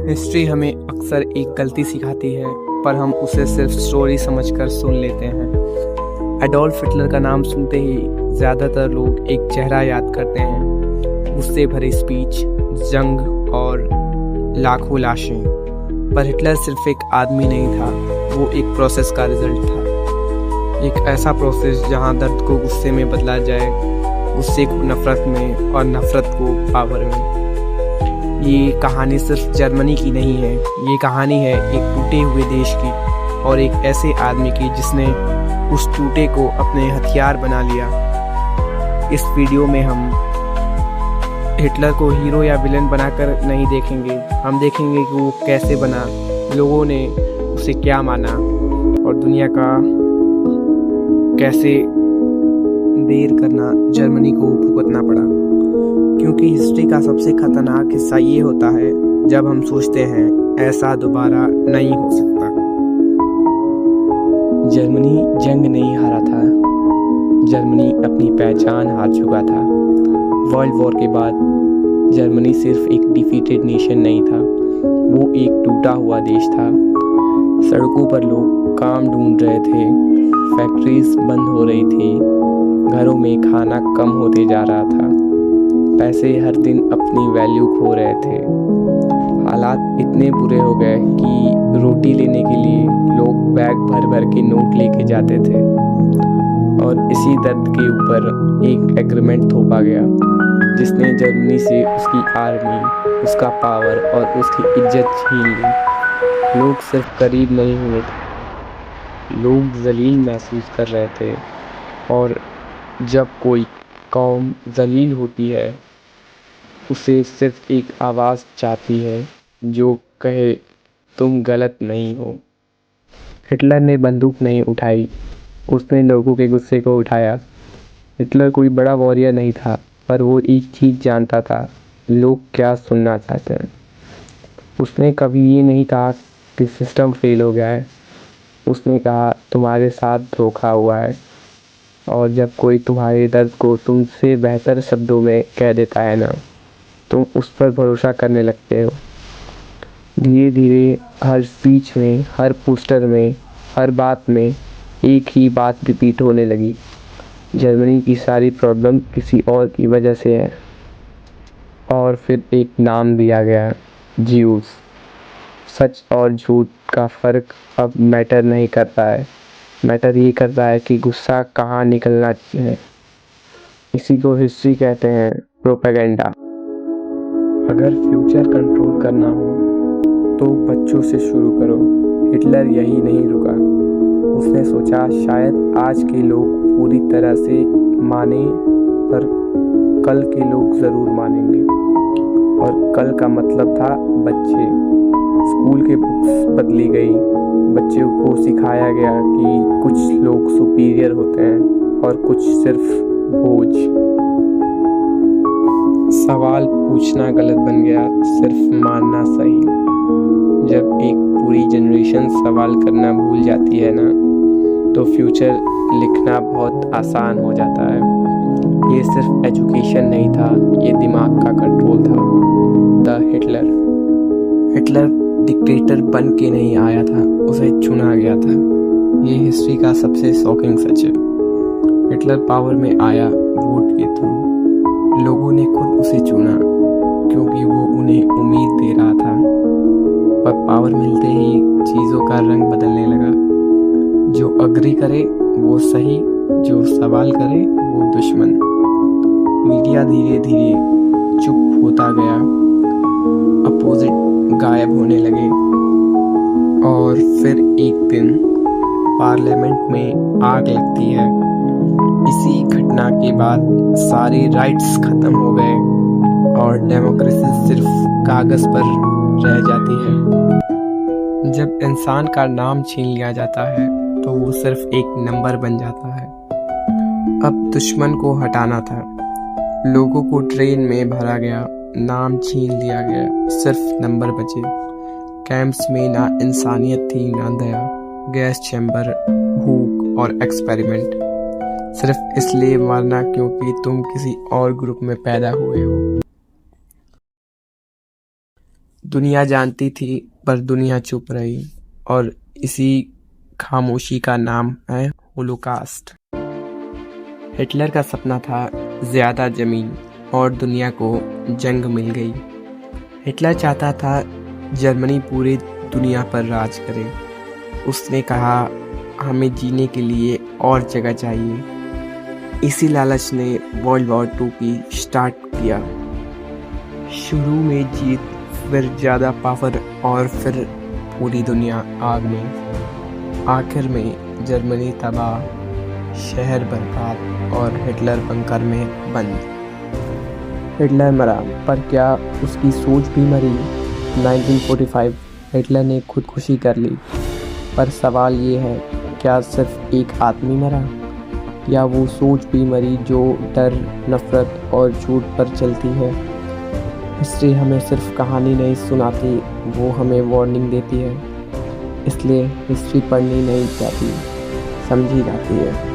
History हमें अक्सर एक गलती सिखाती है, पर हम उसे सिर्फ स्टोरी समझकर सुन लेते हैं। एडोल्फ हिटलर का नाम सुनते ही ज़्यादातर लोग एक चेहरा याद करते हैं, गुस्से भरी स्पीच, जंग और लाखों लाशें। पर हिटलर सिर्फ एक आदमी नहीं था, वो एक प्रोसेस का रिजल्ट था। एक ऐसा प्रोसेस जहाँ दर्द को गुस्से में बदला जाए, गुस्से को नफरत में और नफरत को पावर में। ये कहानी सिर्फ जर्मनी की नहीं है, ये कहानी है एक टूटे हुए देश की और एक ऐसे आदमी की जिसने उस टूटे को अपने हथियार बना लिया। इस वीडियो में हम हिटलर को हीरो या विलन बनाकर नहीं देखेंगे, हम देखेंगे कि वो कैसे बना, लोगों ने उसे क्या माना और दुनिया का कैसे देर करना जर्मनी को भुगतना पड़ा। क्योंकि हिस्ट्री का सबसे खतरनाक हिस्सा ये होता है जब हम सोचते हैं ऐसा दोबारा नहीं हो सकता। जर्मनी जंग नहीं हारा था, जर्मनी अपनी पहचान हार चुका था। वर्ल्ड वॉर के बाद जर्मनी सिर्फ एक डिफीटेड नेशन नहीं था, वो एक टूटा हुआ देश था। सड़कों पर लोग काम ढूंढ रहे थे, फैक्ट्रीज बंद हो रही थी, घरों में खाना कम होते जा रहा था, पैसे हर दिन अपनी वैल्यू खो रहे थे। हालात इतने बुरे हो गए कि रोटी लेने के लिए लोग बैग भर भर के नोट लेके जाते थे। और इसी दर्द के ऊपर एक एग्रीमेंट थोपा गया जिसने जर्मनी से उसकी आर्मी, उसका पावर और उसकी इज्जत छीन ली। लोग सिर्फ करीब नहीं हुए थे, लोग जलील महसूस कर रहे थे। और जब कोई कौम जलील होती है, उसे सिर्फ एक आवाज़ चाहती है जो कहे तुम गलत नहीं हो। हिटलर ने बंदूक नहीं उठाई, उसने लोगों के गुस्से को उठाया। हिटलर कोई बड़ा वॉरियर नहीं था, पर वो एक चीज़ जानता था, लोग क्या सुनना चाहते हैं। उसने कभी ये नहीं कहा कि सिस्टम फेल हो गया है, उसने कहा तुम्हारे साथ धोखा हुआ है। और जब कोई तुम्हारे दर्द को तुमसे बेहतर शब्दों में कह देता है ना, तुम उस पर भरोसा करने लगते हो। धीरे धीरे हर स्पीच में, हर पोस्टर में, हर बात में एक ही बात रिपीट होने लगी, जर्मनी की सारी प्रॉब्लम किसी और की वजह से है। और फिर एक नाम दिया गया, ज्यूस। सच और झूठ का फ़र्क अब मैटर नहीं करता है, मैटर ये करता है कि गुस्सा कहाँ निकलना है। इसी को हिस्ट्री कहते हैं, प्रोपेगेंडा। अगर फ्यूचर कंट्रोल करना हो तो बच्चों से शुरू करो। हिटलर यही नहीं रुका, उसने सोचा शायद आज के लोग पूरी तरह से माने, पर कल के लोग ज़रूर मानेंगे। और कल का मतलब था बच्चे। स्कूल के बुक्स बदली गई, बच्चों को सिखाया गया कि कुछ लोग सुपीरियर होते हैं और कुछ सिर्फ बोझ। सवाल पूछना गलत बन गया, सिर्फ मानना सही। जब एक पूरी जनरेशन सवाल करना भूल जाती है ना, तो फ्यूचर लिखना बहुत आसान हो जाता है। ये सिर्फ एजुकेशन नहीं था, ये दिमाग का कंट्रोल था। द हिटलर डिक्टेटर बन के नहीं आया था, उसे चुना गया था। ये हिस्ट्री का सबसे शॉकिंग सच है। हिटलर पावर में आया वोट के थ्रू। लोगों ने खुद उसे चुना क्योंकि वो उन्हें उम्मीद दे रहा था। पर पावर मिलते ही चीज़ों का रंग बदलने लगा। जो अग्री करे वो सही, जो सवाल करे वो दुश्मन। मीडिया धीरे धीरे चुप होता गया, अपोजिट गायब होने लगे। और फिर एक दिन पार्लियामेंट में आग लगती है। इसी घटना के बाद सारे राइट्स खत्म हो गए और डेमोक्रेसी सिर्फ कागज पर रह जाती है। जब इंसान का नाम छीन लिया जाता है तो वो सिर्फ एक नंबर बन जाता है। अब दुश्मन को हटाना था। लोगों को ट्रेन में भरा गया, नाम छीन लिया गया, सिर्फ नंबर बचे। कैंप्स में ना इंसानियत थी ना दया, गैस चैम्बर, भूख और एक्सपेरिमेंट। सिर्फ इसलिए मारना क्योंकि तुम किसी और ग्रुप में पैदा हुए हो। दुनिया जानती थी पर दुनिया चुप रही, और इसी खामोशी का नाम है होलोकास्ट। हिटलर का सपना था ज़्यादा ज़मीन, और दुनिया को जंग मिल गई। हिटलर चाहता था जर्मनी पूरी दुनिया पर राज करे। उसने कहा, हमें जीने के लिए और जगह चाहिए। इसी लालच ने वर्ल्ड वॉर 2 की स्टार्ट किया। शुरू में जीत, फिर ज़्यादा पावर, और फिर पूरी दुनिया आग में। आखिर में जर्मनी तबाह, शहर बर्बाद, और हिटलर बंकर में बंद। हिटलर मरा, पर क्या उसकी सोच भी मरी? 1945 हिटलर ने खुदकुशी कर ली। पर सवाल ये है, क्या सिर्फ एक आदमी मरा, या वो सोच भी मरी जो डर, नफरत और झूठ पर चलती है? हिस्ट्री हमें सिर्फ कहानी नहीं सुनाती, वो हमें वार्निंग देती है। इसलिए हिस्ट्री पढ़नी नहीं जाती, समझी जाती है।